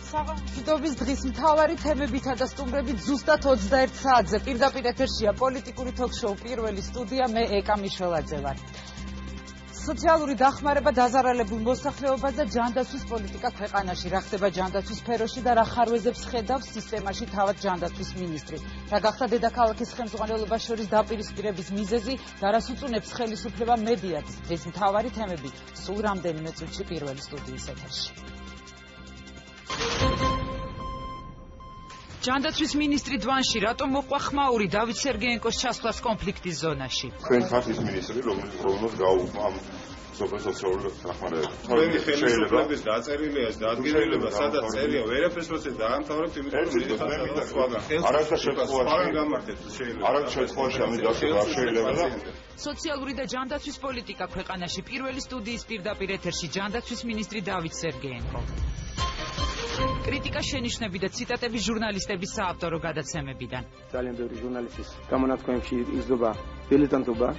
საღამოების დღის მთავარი თემებითა და სტუმრებით ზუსტად 21 საათზე პირდაპირ ეთერშია პოლიტიკური თოქ-შოუ პირველი სტუდია, მე ეკა მიშველაძე ვარ. სოციალური დახმარება დაზარალებულ მოსახლეობაზე და ჯანდაცვის პოლიტიკა ქვეყანაში. რა ხდება ჯანდაცვის სფეროში და რა ხარვეზებს ხედავს სისტემაში თავად ჯანდაცვის მინისტრი. რა გახდა დედაქალაქის ხელმძღვანელობას შორის დაპირისპირების მიზეზი და რას უწუნებს ხელისუფლება მედიას. ეს მთავარი თემები სულ რამდენიმე წუთში პირველი სტუდიის ეთერში. ჯანდაცვის მინისტრი დვანში რატომ მოყვა ხმაური დავით სერგეენკოს ჩასვლას კონფლიქტის ზონაში? თქვენ ხართ ის მინისტრი, რომელსაც გაუგმა სოციალური დახმარება. თქვენი ხელისუფლების დაწერილია ეს დადგენილება, სადაც წერია, ვერაფერს როცა დაამთავრებთ, იმიტომ რომ მიდიხართ სხვაგან. არაცა შეწყობაში ამიტომ შეიძლება და სოციალური და ჯანდაცვის პოლიტიკა ქვეყანაში პირველი სტუდიის პირდაპირ ეთერში ჯანდაცვის მინისტრი დავით სერგეენკო. კრიტიკა შენიშვნები და ციტატები ჟურნალისტების საავტორო გადაცემებიდან. ძალიან ბევრი ჟურნალისტის გამონათქვამებში იზრდება დილეტანტობა.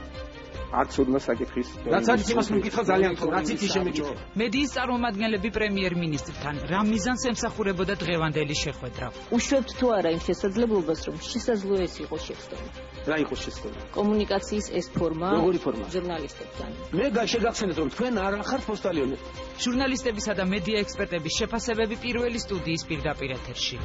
არც ოდნა საკითხის. რაც არის იმას მიკითხა ძალიან თქო, რაც ის შემეკითხა. მედიის წარმომადგენლები პრემიერ-მინისტრთან რა მიზანს ემსახურებოდა დღევანდელი შეხვედრა. უშვებთ თუ არა იმ შესაძლებლობას, რომ შესაძლოა ეს იყოს შეცდომა. რა იყო შეცდომა? კომუნიკაციის ეს ფორმა. როგორი ფორმა? ჟურნალისტებთან. მე შეგახსენეთ, რომ თქვენ არ ახართ პოსტალიონები. ჟურნალისტებისა და მედია ექსპერტების შეფასებები პირველი სტუდიის პირდაპირ ეთერში.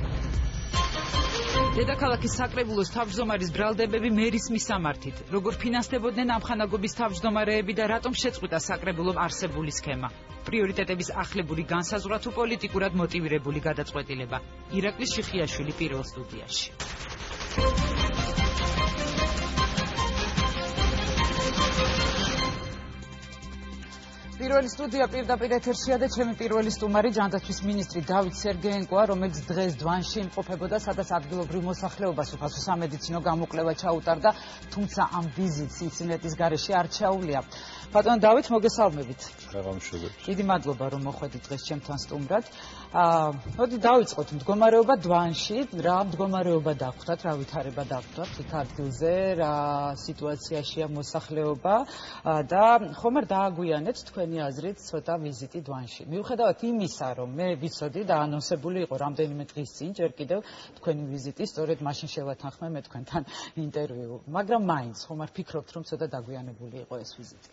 დედაქალაქის საკრებულოს თავმჯდომარის ბრალდებები მერის მისამართით. როგორ ფინანსდებოდნენ ამხანაგობის თავმჯდომარეები და რატომ შეწყვიტა საკრებულომ არსებული სქემა? პრიორიტეტების ახლებური განსაზღვრა თუ პოლიტიკურად მოტივირებული გადაწყვეტილება. ირაკლი შიხიაშვილი პირველ სტუდიაში. პირველი სტუდია პირდაპირ ეთერშია და ჩემი პირველი სტუმარი ჯანდაცვის მინისტრი დავით სერგეენკოა, რომელიც დღეს დვანში იმყოფებოდა, სადაც ადგილობრივ მოსახლეობას უფასო სამედიცინო გამოკვლევა ჩაუტარდა, თუმცა ამ ვიზიტს ინციდენტის გარეშე არ ჩაუვლია. ბატონო დავით, მოგესალმებით. დიდი მადლობა, რომ მოხვედით დღეს ჩემთან სტუმრად. მოდი დავიწყოთ მდგომარეობა დვანში, რა მდგომარეობა დახვდათ, რა ვითარება დახვდათ იქ ადგილზე, რა სიტუაციაშია მოსახლეობა და ხომ არ დააგვიანეთ თქვენი აზრით ცოტა ვიზიტი დვანში. მიუხედავად იმისა, რომ მე ვიცოდი და ანონსებული იყო რამდენიმე დღის წინ, ჯერ კიდევ თქვენი ვიზიტი, სწორედ მაშინ შევათანხმე მე თქვენთან ინტერვიუ, მაგრამ მაინც ხომ არ ფიქრობთ, რომ ცოტა დაგვიანებული იყო ეს ვიზიტი?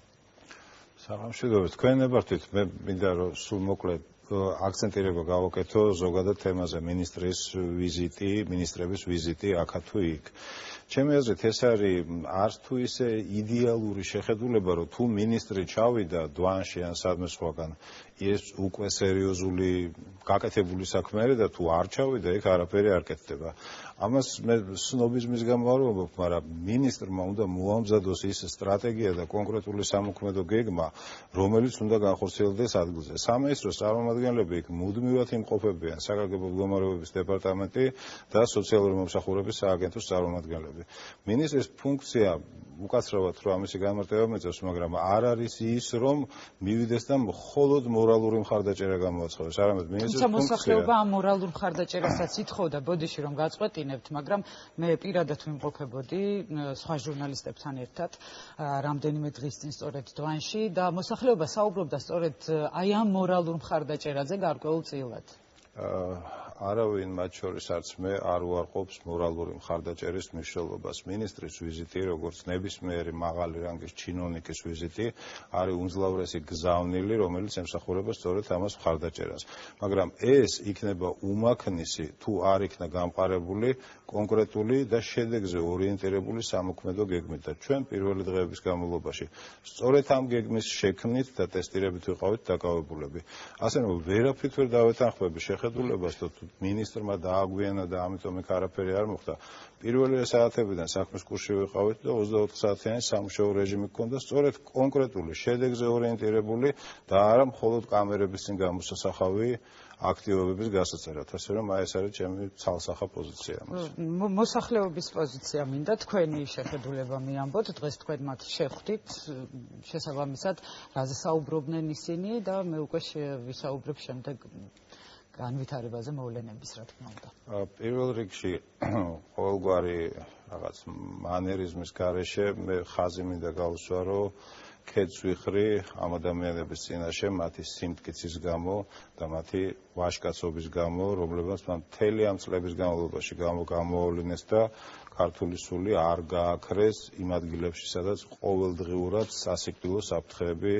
საღამოშიდობთ, თქვენ ნებართით, მე მინდა რომ სულ მოკლედ აქცენტირება გავაკეთო ზოგადად თემაზე მინისტრების ვიზიტი აქა თუ იქ. ჩემი აზრით ეს არის არც თუ ისე იდეალური შეხედულება, რომ თუ მინისტრი ჩავიდა დვანში ან სადმე სხვაგან, ეს უკვე სერიოზული გაკეთებული საქმეა და თუ არ ჩავიდა, იქ არაფერი არ კეთდება. ამას მე სნობიზმის გამოვარვებ, მაგრამ მინისტრმა უნდა მოამზადოს ის სტრატეგია და კონკრეტული სამოქმედო გეგმა, რომელიც უნდა განხორციელდეს ადგილზე. სამინისტროს წარმომადგენლები იქ მუდმივად იმყოფებიან, საგანგებო მდგომარეობის დეპარტამენტი და სოციალური მომსახურების სააგენტოს წარმომადგენლები. მინისტრის ფუნქცია უკაცრავად რომ ამისი განმარტება მეწევს, მაგრამ არ არის ის, რომ მივიდეს და მხოლოდ მორალური მხარდაჭერა გამოაცხადოს. არამედ მინისტრის ფუნქცია. მოსახლეობა ამ მორალურ მხარდაჭერასაც ითხოვდა ბოდიში, რომ გაწყვეტინებთ, მაგრამ მე პირადად ვიმყოფებოდი სხვა ჟურნალისტებთან ერთად რამდენიმე დღის წინ სწორედ დვანში და მოსახლეობა საუბრობდა სწორედ აი ამ მორალურ მხარდაჭერაზე გარკვეულწილად. არავინ მათ შორის არც მე არ უარყოფს მორალური მხარდაჭერის მნიშვნელობას. მინისტრის ვიზიტი, როგორც ნებისმიერი მაღალი რანგის ჩინოვნიკის ვიზიტი, არის უმძლავრესი გზავნილი, რომელიც ემსახურება სწორედ ამას მხარდაჭერას. მაგრამ ეს იქნება უმაქნისი, თუ არ იქნა გამყარებული კონკრეტული და შედეგზე ორიენტირებული სამოქმედო გეგმით და ჩვენ პირველი დღეების განმავლობაში სწორედ ამ გეგმის შექმნით და ტესტირებით ვიყავით დაკავებულები. ასე რომ ვერაფრით ვერ დავეთანხმები შეხედულებას, თუ მინისტრმა დააგვიანა და ამიტომ იქ არაფერი არ მოხდა. პირველი საათებიდან საქმის კურსში ვიყავით და 24 საათიანი სამუშაო რეჟიმი გქონდა, სწორედ კონკრეტული შედეგზე ორიენტირებული და არა მხოლოდ კამერების წინ გამოსასახავი აქტივობების გასაწერად. ასე რომ აი ეს არის ჩემი ცალსახა პოზიცია. მოსახლეობის პოზიცია მინდა თქვენი შეხედულება მიამბოთ, დღეს თქვენ მათ შეხვდით, შესაბამისად, რაზე საუბრობდნენ ისინი და მე უკვე ვისაუბრებ შემდეგ განვითარებაზე მოვლენების, რა თქმა უნდა. პირველ რიგში ყოველგვარი რაღაც მანერიზმის გარეშე მე ხაზი მინდა გავუსვა, რომ ქედს ვიხრი ამ ადამიანების წინაშე მათი სიმტკიცის გამო და მათი ვაჟკაცობის გამო, რომლებმაც მან მთელი ამ წლების განმავლობაში გამოავლინეს და ქართული სული არ გააქრეს იმ ადგილებში, სადაც ყოველდღიურად სასიკვდილო საფრთხეები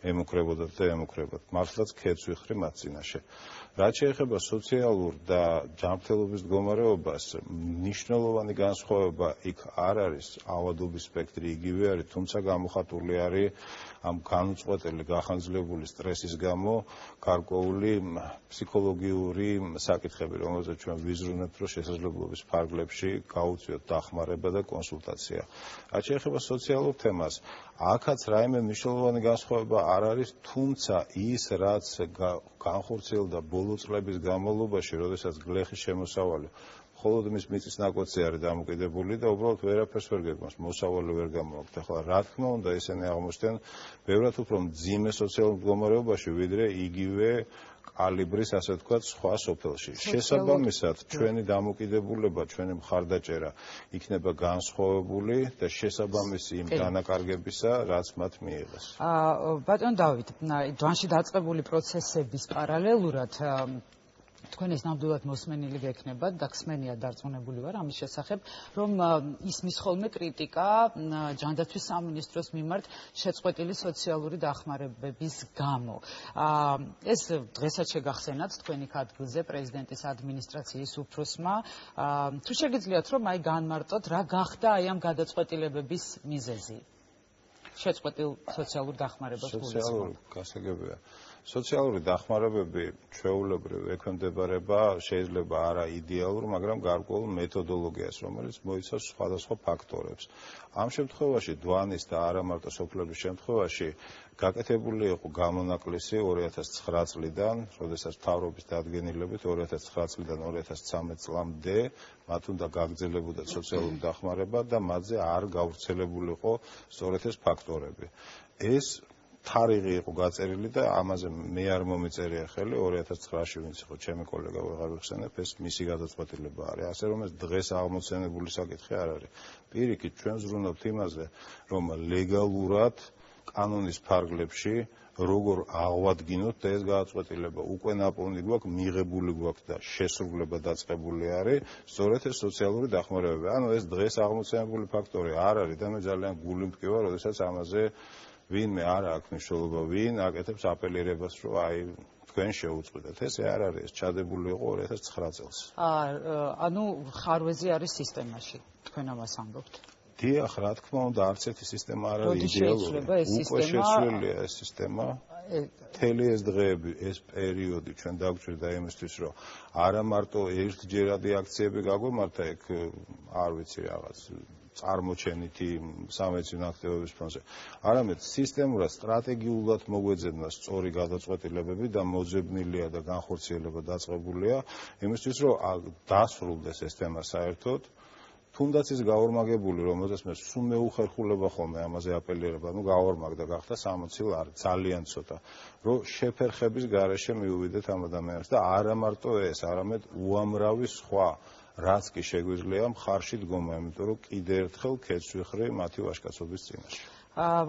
ემუქრებოდათ და ემუქრებათ. მართლაც ქედს ვიხრი მათ წინაშე. რაც შეეხება სოციალურ და ჯანმრთელობის მდგომარეობას, მნიშვნელოვანი განსხვავება იქ არ არის, ავადობის სპექტრი იგივე არის, თუმცა გამოხატული არის ამ განუწყვეტელი გახანძლებული სტრესის გამო გარკვეული ფსიქოლოგიური საკითხები, რომელზეც ჩვენ ვიზრუნებთ, რომ შესაძლებლობის ფარგლებში გაუწიოთ დახმარება და კონსულტაცია. რაც შეეხება სოციალურ თემას, აქაც რაიმე მნიშვნელოვანი განსხვავება არ არის, თუმცა ის, რაც განხორციელდა ბოლო წლების განმავლობაში, როდესაც გლეხის შემოსავალი მხოლოდ მის მიწის ნაკვეთზე არის დამოკიდებული და უბრალოდ ვერაფერს ვერ გეგმავს, მოსავალი ვერ გამოაქვთ. ახლა რა თქმა უნდა, ესენი აღმოჩნდნენ ბევრად უფრო მძიმე სოციალურ მდგომარეობაში, ვიდრე იგივე კალიბრის, ასე ვთქვათ, სხვა სოფელში. შესაბამისად, ჩვენი დამოკიდებულება, ჩვენი მხარდაჭერა იქნება განსხვავებული და შესაბამისი იმ დანაკარგებისა, რაც მათ მიიღეს. ბატონ დავით, დვანში დაწყებული პროცესების პარალელურად თქვენ ეს ნამდვილად მოსმენილი გექნებათ და ხსმენია დარწმუნებული ვარ ამის შესახებ, რომ ისმის ხოლმე კრიტიკა ჯანდაცვის სამინისტროს მიმართ შეწყვეტილი სოციალური დახმარებების გამო. ეს დღესაც შეგახსენათ თქვენ იქ ადგილზე პრეზიდენტის ადმინისტრაციის უფროსმა. თუ შეგიძლიათ რომ აი განმარტოთ, რა გახდა აი ამ გადაწყვეტილებების მიზეზი? შეწყვეტილ სოციალურ დახმარებას სოციალური გასაგებია. სოციალური დახმარებები ჩვეულებრივ ექვემდებარება შეიძლება არა იდეალურ, მაგრამ გარკვეულ მეთოდოლოგიას, რომელიც მოიცავს სხვადასხვა ფაქტორებს. ამ შემთხვევაში დვანის და არა მარტო სოფლების შემთხვევაში გაკეთებული იყო გამონაკლისი 2009 წლიდან, როდესაც მთავრობის დადგენილებით 2009 წლიდან 2013 წლამდე მათ უნდა გაგრძელებოდათ სოციალური დახმარება და მათზე არ გავრცელებულიყო სწორედ ეს ფაქტორები. ეს თარიღი იყო გაწერილი და ამაზე მე არ მომიწერია ხელი 2009-ში ვინც იყო ჩემი კოლეგა ვეღარ ვიხსენებ, ეს მისი გადაწყვეტილება არის. ასე რომ ეს დღეს აღმოცენებული საკითხი არ არის. პირიქით ჩვენ ვზრუნავთ იმაზე, რომ ლეგალურად კანონის ფარგლებში როგორ აღვადგინოთ და ეს გადაწყვეტილება უკვე ნაპოვნი გვაქვს, მიღებული გვაქვს და შესრულება დაწყებული არის, სწორედ ეს სოციალური დახმარებები. ანუ ეს დღეს აღმოცენებული ფაქტორი არ არის და მე ძალიან გული მტკივა, როდესაც ამაზე ვინმე არ აქვს მნიშვნელობა, ვინ აკეთებს აპელირებას, რომ აი თქვენ შეუწყვეტეთ. ეს არ არის, ეს ჩადებული იყო 2009 წელს. ანუ ხარვეზი არის სისტემაში, თქვენ ამას ამბობთ. დიახ, რა თქმა უნდა, არც ერთი სისტემა არ არის იდეალური. უკვე შეცვლილია ეს სისტემა. მთელი ეს დღეები, ეს პერიოდი ჩვენ დაგვჭირდა იმისთვის, რომ არა მარტო ერთჯერადი აქციები გაგვემართა ეგ, არ ვიცი რაღაც წარმოჩენითი სამედიცინო აქტივობების ფონზე, არამედ სისტემურად, სტრატეგიულად მოგვეძებნა სწორი გადაწყვეტილებები და მოძებნილია და განხორციელება დაწყებულია იმისთვის, რომ დასრულდეს ეს თემა საერთოდ. თუნდაც ის გაორმაგებული, რომელზეც მე სულ მეუხერხულება ხოლმე ამაზე აპელირება, ну გაორმაგდა გახდა 60 ლარი, ძალიან ცოტა, რომ შეფერხების გარეშე მიუვიდეთ ამ ადამიანებს და არა მარტო ეს, არამედ უამრავი სხვა რაც კი შეგვიძლია მხარში დგომა, იმიტომ რომ კიდე ერთხელ ქედს ვიხრი მათი ვაჟკაცობის წინაშე.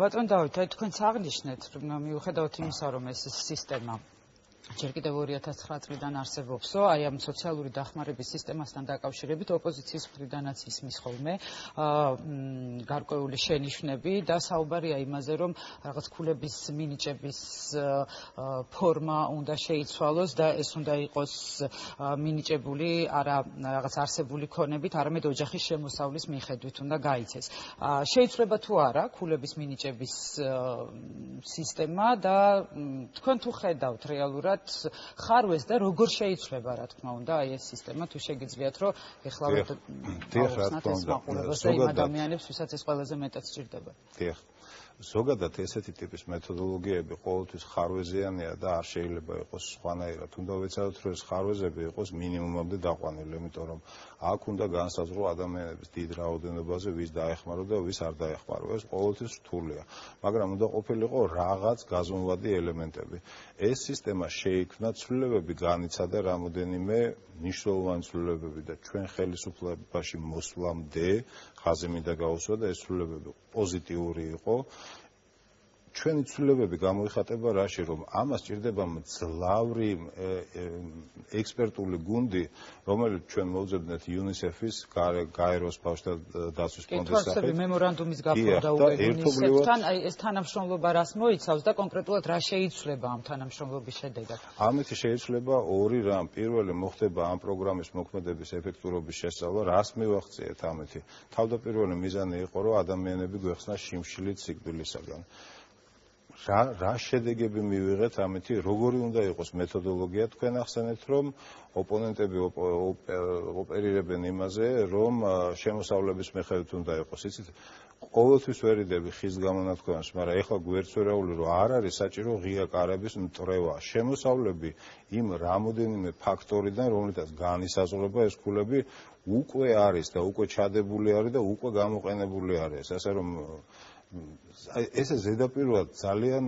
ბატონ დავით, აი თქვენც აღნიშნეთ, რომ მიუხედავად იმისა, რომ ეს სისტემა ჯერ კიდევ 2009 წლიდან არსებობსო, აი ამ სოციალური დახმარების სისტემასთან დაკავშირებით ოპოზიციის მხრიდანაც ისმის ხოლმე გარკვეული შენიშვნები და საუბარია იმაზე, რომ რაღაც ქულების მინიჭების ფორმა უნდა შეიცვალოს და ეს უნდა იყოს მინიჭებული არა რაღაც არსებული ქონებით, არამედ ოჯახის შემოსავლის მიხედვით უნდა გაიცეს. შეიძლება თუ არა ქულების მინიჭების სისტემა და თქვენ თუ ხედავთ რეალურად ხარვეს და როგორ შეიცვლება, რა თქმა უნდა, აი ეს სისტემა, თუ შეგიძლიათ, რომ ეხლავე დავხსნათ ეს მაყურებელს და იმ ადამიანებს, ვისაც ეს ყველაზე მეტად სჭირდება. დიახ. ზოგადად ესეთი ტიპის მეთოდოლოგიები ყოველთვის ხარვეზიანია და არ შეიძლება იყოს სხვანაირად. უნდა ვიცადოთ, რომ ეს ხარვეზები იყოს მინიმუმამდე დაყვანილი, იმიტომ რომ აქ უნდა განსაზღვრო ადამიანების დიდ რაოდენობაზე, ვის დაეხმარო და ვის არ დაეხმარო. ეს ყოველთვის რთულია, მაგრამ უნდა ყოფილიყო რაღაც გაზომვადი ელემენტები. ეს სისტემა შეიქმნა, ცვლილებები განიცადა რამოდენიმე მნიშვნელოვანი ცვლილებები და ჩვენ ხელისუფლებაში მოსვლამდე ხაზი მინდა გაუსვა და ეს ცვლილებები პოზიტიური იყო. ჩვენი ცვლილებები გამოიხატება რაში, რომ ამას ჭირდება მძლავრი ექსპერტული გუნდი, რომელიც ჩვენ მოვძებნეთ UNICEF-ის, გაეროს ბავშვთა დაცვის ფონდის სახელით. მემორანდუმის გაფორმდა უკვე UNICEF-თან, აი ეს თანამშრომლობა რას მოიცავს და კონკრეტულად რა შეიცვლება ამ თანამშრომლობის შედეგად? ამით შეიცვლება ორი რამ. პირველი მოხდება ამ პროგრამის მოქმედების ეფექტურობის შესწავლა, რას მივახციეთ ამით. თავდაპირველი მიზანი იყო, რომ ადამიანები გვეხსნა შიმშილით სიკვდილისაგან. რა შედეგები მივიღეთ ამით, როგორი უნდა იყოს მეთოდოლოგია, თქვენ ახსენეთ, რომ ოპონენტები ოპერირებენ იმაზე, რომ შემოსავლების მიხედვით უნდა იყოს. იცით, ყოველთვის ვერიდები ხის გამონათქვამს, მაგრამ ეხლა გვერდს ვერაული, რომ არ არის საჭირო ღია კარების მტრევა. შემოსავლები იმ რამოდენიმე ფაქტორიდან, რომლითაც განისაზღვრება ეს ქულები, უკვე არის და უკვე ჩადებული არის და უკვე გამოყენებული არის. ასე რომ ესე ზედაპირულად ძალიან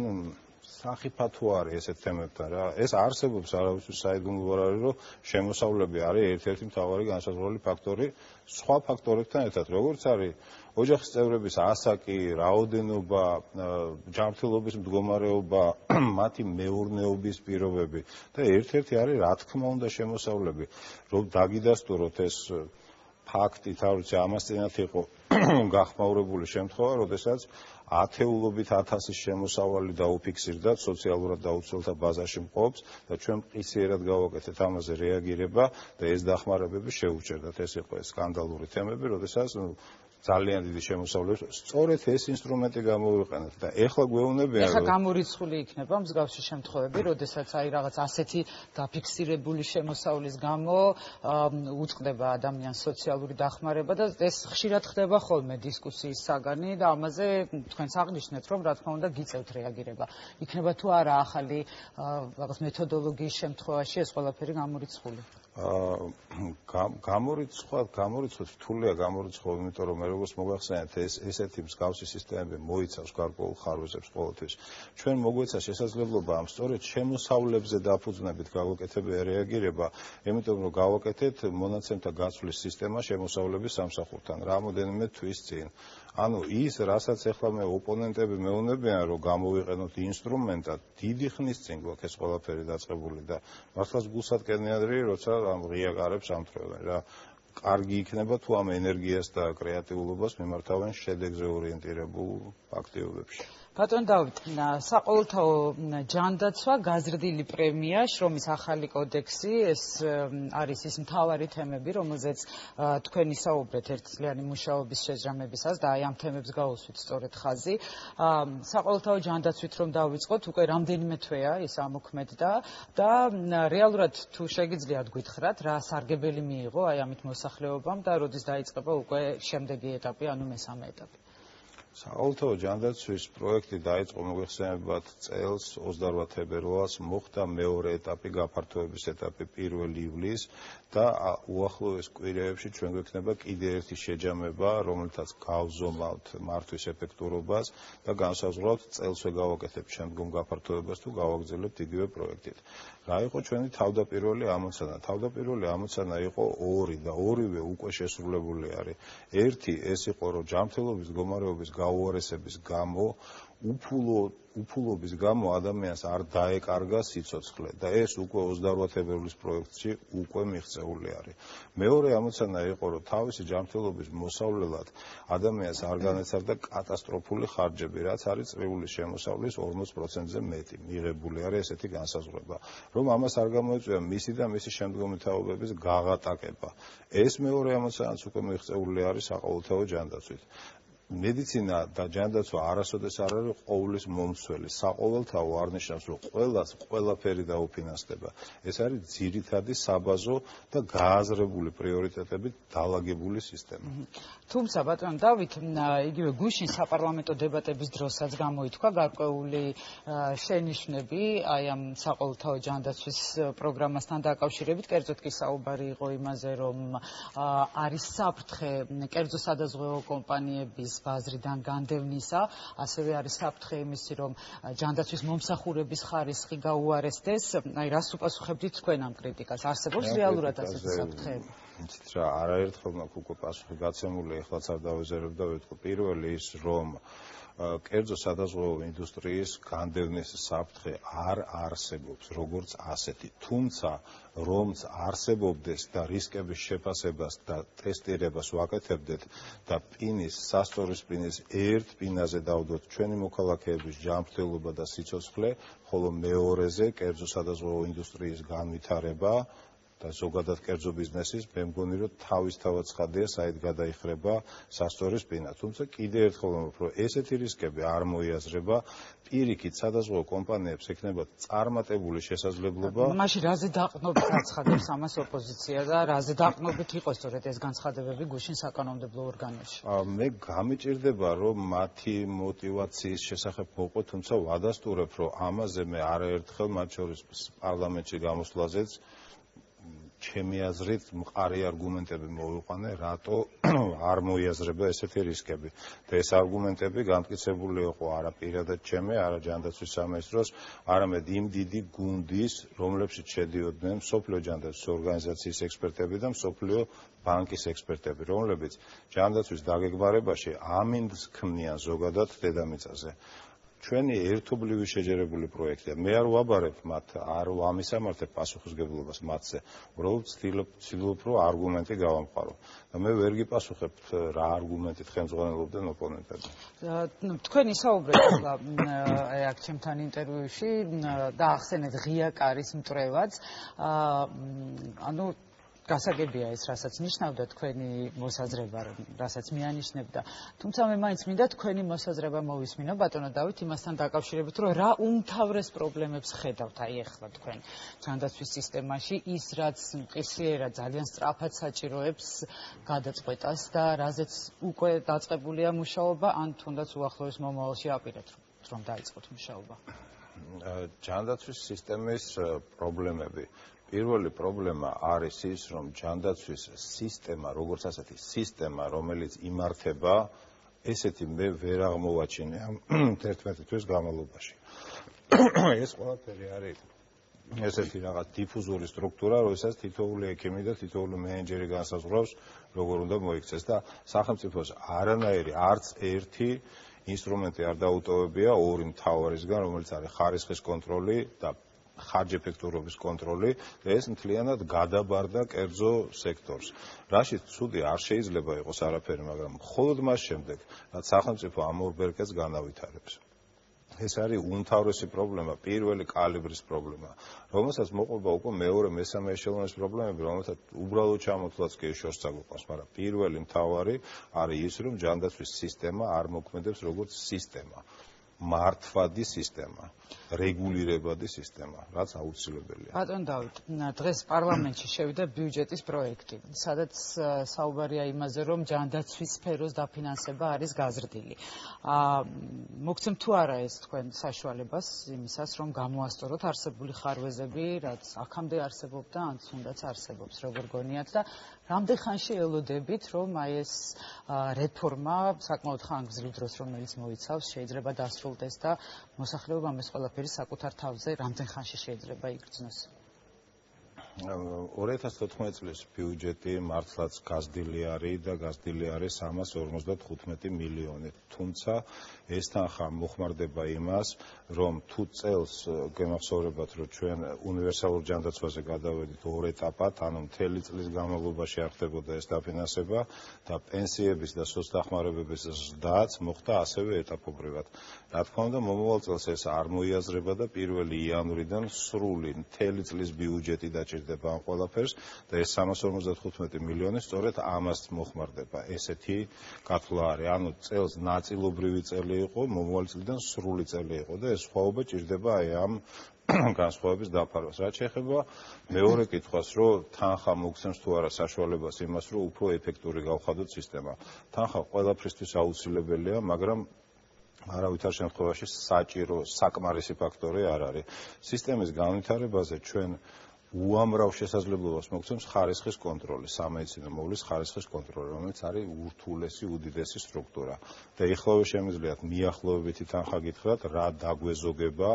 სახიფათო არის ესეთ თემებთან რა. ეს არსებობს, არავისთვის საიდუმლო არ არის, რომ შემოსავლები არის ერთ-ერთი მთავარი განსაზღვრელი ფაქტორი სხვა ფაქტორებთან ერთად, როგორც არის ოჯახის წევრების ასაკი, რაოდენობა, ჯანმრთელობის მდგომარეობა, მათი მეურნეობის პირობები და ერთ-ერთი არის რა თქმა უნდა შემოსავლები. რომ დაგიდასტუროთ ეს ფაქტი, თავრიცი ამას წინათ იყო გახმაურებული შემთხვევა, როდესაც ათეულობით 1000-ის შემოსავალი დაუფიქსირდა სოციალურად დაუცველთა ბაზაში მყოფს და ჩვენ მყისიერად გავაკეთეთ ამაზე რეაგირება და ეს დახმარებები შეუჭერდათ. ეს იყო სკანდალური თემები, როდესაც ძალიან დიდი შემოსავლების სწორედ ეს ინსტრუმენტი გამოვიყენეთ და ეხლა გვეუბნებიან ეხლა გამორიცხული იქნება მსგავსი შემთხვევები, როდესაც აი რაღაც ასეთი დაფიქსირებული შემოსავლის გამო უწყდება ადამიანს სოციალური დახმარება და ეს ხშირად ხდება ხოლმე დისკუსიის საგანი და ამაზე თქვენს აღნიშნეთ, რომ რა თქმა უნდა გიწევთ რეაგირება. იქნება თუ არა ახალი რაღაც მეთოდოლოგიის შემთხვევაში ეს ყველაფერი გამორიცხული? გამორიცხვა რთულია გამორიცხვა, იმიტომ რომ როგორც მოგახსენეთ, ესეთი მსგავსი სისტემები მოიცავს გარკვეულ ხარვეზებს ყოველთვის. ჩვენ მოგვეცა შესაძლებლობა ამ სწორედ შემოსავლებზე დაფუძნებით გავაკეთებია რეაგირება, იმიტომ რომ გავაკეთეთ მონაცემთა გაცვლის სისტემა შემოსავლების სამსახურთან რამოდენიმე თვის წინ. ანუ ის, რასაც ახლა მე ოპონენტები მეუბნებიან, რომ გამოვიყენოთ ინსტრუმენტად, დიდი ხნის წინ გვაქვს ეს ყველაფერი დაწყებული და მართლაც გულსატკენიერი, როცა ამ ღია კარებს ამთრევენ რა. კარგი იქნება თუ ამ ენერგიას და კრეატიულობას მიმართავენ შედეგზე ორიენტირებულ აქტივობებში. ბატონ დავით, საყოველთაო ჯანდაცვა, გაზრდილი პრემია, შრომის ახალი კოდექსი, ეს არის ის მთავარი თემები, რომელზეც თქვენ ისაუბრეთ ერთწლიანი მუშაობის შეჯამებისას და აი ამ თემებს გაუსვით სწორედ ხაზი. საყოველთაო ჯანდაცვით რომ დავიწყოთ, უკვე რამდენიმე თვეა ის ამოქმედდა და რეალურად თუ შეგიძლიათ გითხრათ, რა სარგებელი მიიღო აი ამით მოსახლეობამ და როდის დაიწყება უკვე შემდეგი ეტაპი, ანუ მესამე ეტაპი. საყოველთაო ჯანდაცვის პროექტი დაიწყო მოგეხსენებათ წელს 28 თებერვალს, მოხდა მეორე ეტაპი, გაფართოების ეტაპი 1 ივლისს და უახლოეს კვირეებში ჩვენ გვექნება კიდე ერთი შეჯამება, რომელთაც გავზომავთ მართვის ეფექტურობას და განსაზღვრავთ წელსვე გავაკეთებთ შემდგომ გაფართოებას თუ გავაგრძელებთ იგივე პროექტით. რა იყო ჩვენი თავდაპირველი ამოცანა? თავდაპირველი ამოცანა იყო ორი და ორივე უკვე შესრულებული არის. ერთი ეს იყო, რომ ჯანმრთელობის მდგომარეობის გაუარესების გამო უფულობის გამო ადამიანს არ დაეკარგა სიცოცხლე და ეს უკვე 28 თებერვლის პროექტში უკვე მიღწეული არის. მეორე ამოცანა იყო, რომ თავისი ჯანმრთელობის მოსავლელად ადამიანს არ განეცარდა კატასტროფული ხარჯები, რაც არის წრიული შემოსავლის 40%-ზე მეტი. მიღებული არის ესეთი განსაზღვრება, რომ ამას არ გამოიწვია მისი და მისი შემდგომი თაობების გაღატაკება. ეს მეორე ამოცანაც უკვე მიღწეული არის საყოველთაო ჯანდაცვით. მედიცინა და ჯანდაცვა არასოდეს არ არის ყოვლის მომცველი. საყოველთაო არნიშნავს, რომ ყველას ყველაფერი დაუფინანსდება. ეს არის ძირითადი საბაზო და გააზრებული პრიორიტეტებით დალაგებული სისტემა. თუმცა ბატონ დავით, იგივე გუშინ საპარლამენტო დებატების დროსაც გამოითქვა გარკვეული შენიშვნები აი ამ საყოველთაო ჯანდაცვის პროგრამასთან დაკავშირებით, კერძოდ კი საუბარი იყო იმაზე, რომ არის საფრთხე კერძო სადაზღვევო კომპანიების ბაზრიდან განდევნისა, ასევე არის საფრთხე იმისი, რომ ჯანდაცვის მომსახურების ხარისხი გაუარესდეს. აი რას უპასუხებდით თქვენ ამ კრიტიკას? არსებობს რეალურად ასეთი საფრთხეები? იცით რა, არაერთხელ მაქვს უკვე პასუხი გაცემული, ეხლაც არ დავეზერებ და ვეთქვი. პირველი ის, რომ კერძო სადაზღვევო ინდუსტრიის განდევნის საფრთხე არ არსებობს როგორც ასეთი. თუმცა რომც არსებობდეს და რისკების შეფასებას და ტესტირებას ვაკეთებდეთ და სასტორის პინის ერთ პინაზე დავდოთ ჩვენი მოქალაქეების ჯანმრთელობა და სიცოცხლე, ხოლო მეორეზე კერძო სადაზღვევო ინდუსტრიის განვითარება და ზოგადად კერძო ბიზნესის, მე მგონი რომ თავისთავად ცხადია, საით გადაიხრება სასტორის პინა. თუმცა კიდე ერთხელ ვამბობ, რომ ესეთი რისკები არ მოიაზრება, პირიქით სადაზღვევო კომპანიებს ექნება წარმატებული შესაძლებლობა. მაშინ რაზე დაყრდნობით აცხადებს ამას ოპოზიცია და რაზე დაყრდნობით იყო სწორედ ეს განცხადებები გუშინ საკანონმდებლო ორგანოში? მე გამიჭირდება, რომ მათი мотиваციის შესახებ მოვყვე, თუმცა ვადასტურებ, რომ ამაზე მე არაერთხელ მათ შორის პარლამენტში გამოსვლაზეც ჩემი აზრით მყარი არგუმენტები მოვიყვანე, რატო არ მოიაზრება ესეთი რისკები. და ეს არგუმენტები განმტკიცებული იყო არა პირადად ჩემი, არა ჯანდაცვის სამინისტროს, არამედ იმ დიდი გუნდის, რომლებშიც შედიოდნენ მსოფლიო ჯანდაცვის ორგანიზაციის ექსპერტები და მსოფლიო ბანკის ექსპერტები, რომლებიც ჯანდაცვის დაგეგმარებაში ამინდს ქმნიან ზოგადად დედამიწაზე. ჩვენი ერთობლივი შეჯერებული პროექტია. მე არ ვაბარებ მათ, არ ვამისამართებ პასუხისგებლობას მათზე. უბრალოდ ვცდილობ, რომ არგუმენტი გავამყარო. და მე ვერ გიპასუხებ რა არგუმენტით ხელმძღვანელობდნენ ოპონენტები. თქვენ ისაუბრეთ აქ ჩემთან ინტერვიუში და ახსენეთ ღია კარის მტრევაც. ანუ გასაგებია ეს, რასაც ნიშნავდა თქვენი მოსაზრება, რასაც მეანიშნებდა. თუმცა მე მაინც მინდა თქვენი მოსაზრება მოვისმინო, ბატონო დავით, იმასთან დაკავშირებით, რომ რა უმთავრეს პრობლემებს ხედავთ აი ახლა თქვენ ჯანდაცვის სისტემაში, ის რაც მყისიერად ძალიან სწრაფად საჭიროებს გადაწყვეტას და რაზეც უკვე დაწყებულია მუშაობა, ან თუნდაც უახლოეს მომავალში აპირებთ, რომ დაიწყოთ მუშაობა. ჯანდაცვის სისტემის პრობლემები. პირველი პრობლემა არის ის, რომ ჯანდაცვის სისტემა, როგორც ასეთი სისტემა, რომელიც იმართება, ესეთი მე ვერ აღმოვაჩინე ამ 11 თვის განმავლობაში. ეს ყველაფერი არის ესეთი რაღაც დიფუზური სტრუქტურა, როდესაც თითოეული ექიმი და თითოეული მენეჯერი განსაზღვრავს, როგორ უნდა მოიქცეს და სახელმწიფოს არანაირი არც ერთი ინსტრუმენტი არ დაუტოვებია ორი მთავარისგან, რომელიც არის ხარისხის კონტროლი და ხარჯეფექტურობის კონტროლი და ეს მთლიანად გადაბარდა კერძო სექტორს. რაშიც ცუდი არ შეიძლება იყოს არაფერი, მაგრამ მხოლოდ მას შემდეგ, რაც სახელმწიფო ამ ორ ბერკეტს განავითარებს. ეს არის უმთავრესი პრობლემა, პირველი კალიბრის პრობლემა, რომელსაც მოყვება უკვე მეორე, მესამე ეშელონის პრობლემები, რომელსაც უბრალოდ ჩამოთვლაც კი შორს წაგვიყვანს, მაგრამ პირველი მთავარი არის ის, რომ ჯანდაცვის სისტემა არ მოქმედებს როგორც სისტემა. მართვადი სისტემა, რეგულირებადი სისტემა, რაც აუცილებელია. ბატონ დავით, დღეს პარლამენტში შევიდა ბიუჯეტის პროექტი, სადაც საუბარია იმაზე, რომ ჯანდაცვის სფეროს დაფინანსება არის გაზრდილი. მოგცემ თუ არა ეს თქვენ საშუალებას იმისას, რომ გამოასწოროთ არსებული ხარვეზები, რაც აქამდე არსებობდა, ან თუნდაც არსებობს, როგორ გონიათ და რამდენ ხანში ელოდებით, რომ აი ეს რეფორმა საკმაოდ ხანგრძლივ დროს, რომელიც მოიცავს, შეიძლება დასრულდეს და მოსახლეობამ ეს ყველაფერი საკუთარ თავზე რამდენ ხანში შეიძლება იგრძნოს? 2014 წლის ბიუჯეტი მართლაც გაზრდილი არის და გაზრდილი არის 355 მილიონი. თუმცა ეს თანხა მოხმარდება იმას, რომ თუ წელს გემახსოვრებათ, რომ ჩვენ უნივერსალურ ჯანდაცვაზე გადავედით ორ ეტაპად, ანუ მთელი წლის განმავლობაში არ ხდებოდა ეს დაფინანსება და პენსიების და სოცდახმარებების ზრდაც მოხდა ასევე ეტაპობრივად. რა თქმა უნდა, მომავალ წელს ეს არ მოიაზრება და 1 იანვრიდან სრული მთელი წლის ბიუჯეტი დაჭირდება ამ ყველაფერს და ეს 355 მილიონი სწორედ ამას მოხმარდება. ესეთი კათვლა არის, ანუ წელს ნაწილობრივი წელი იყო, მომავალ წლიდან სრული წელი იყო და ეს სხვაობა ჭირდება აი ამ განსხვავების დაფარვას. რაც შეეხება მეორე კითხვას, რომ თანხა მოგცემს თუ არა საშუალებას იმას, რომ უფრო ეფექტური გავხადოთ სისტემა. თანხა ყველაფრისთვის აუცილებელია, მაგრამ არავითარ შემთხვევაში საჭირო საკმარისი ფაქტორი არ არის. სისტემის განვითარებაზე ჩვენ უამრავ შესაძლებლობას მოგცემს ხარისხის კონტროლი, სამედიცინო მოვლის ხარისხის კონტროლი, რომელიც არის ურთულესი, უდიდესი სტრუქტურა. და ეხლავე შემიძლიათ მიახლოებითი თანხა გითხრათ, რა დაგვეზოგება,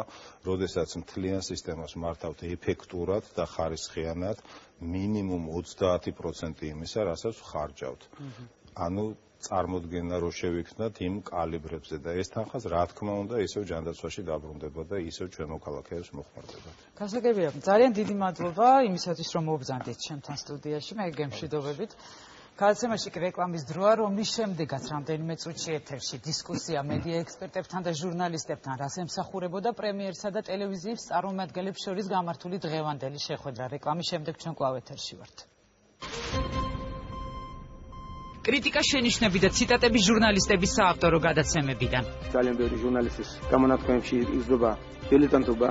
როდესაც მთლიან სისტემას მართავთ ეფექტურად და ხარისხიანად, მინიმუმ 30% იმისა, რასაც ხარჯავთ. ანუ წარმოდგენა რო შევიქნათ იმ კალიბრებზე და ეს თანხას რა თქმა უნდა ისევ ჯანდაცვაში დაბრუნდება და ისევ ჩვენ მოქალაქეებს მოხმარდება. გასაგებია. ძალიან დიდი მადლობა იმისათვის რომ მობრძანდით ჩემთან სტუდიაში. მე გემშვიდობებით. გადაცემაში რეკლამის დროა, რომლის შემდეგაც რამდენიმე წუთში ეთერში დისკუსია მედია ექსპერტებთან და ჟურნალისტებთან, რას ემსახურებოდა პრემიერსა და ტელევიზიის წარმომადგენლებს შორის გამართული დღევანდელი შეხვედრა. რეკლამის შემდეგ ჩვენ კვლავ ეთერში ვართ. კრიტიკა, შენიშვნები და ციტატები ჟურნალისტების საავტორო გადაცემებიდან. ძალიან ბევრი ჟურნალისტის გამონათქვამებში იზრდება დილეტანტობა.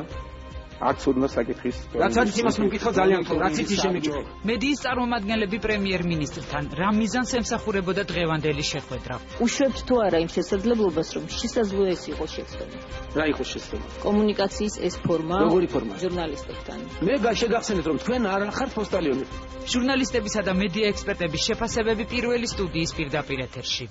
არც უდნა საკითხის. რაც არის იმას მეკითხა ძალიან თო, რაც იცი შემეკითხა. მედიის წარმომადგენლები პრემიერ-მინისტრთან რა მიზანს ემსახურებოდა დღევანდელი შეხვედრა. უშვებთ თუ არა იმ შესაძლებლობას, რომ შესაძლოა ეს იყოს შეცდომა. რა იყოს შეცდომა? კომუნიკაციის ეს ფორმა. როგორი ფორმა? ჟურნალისტებთან. მე შეგახსენეთ რომ თქვენ არ ხართ პოსტალიონები. ჟურნალისტებისა და მედია ექსპერტების შეფასებები პირველი სტუდიის პირდაპირ ეთერში.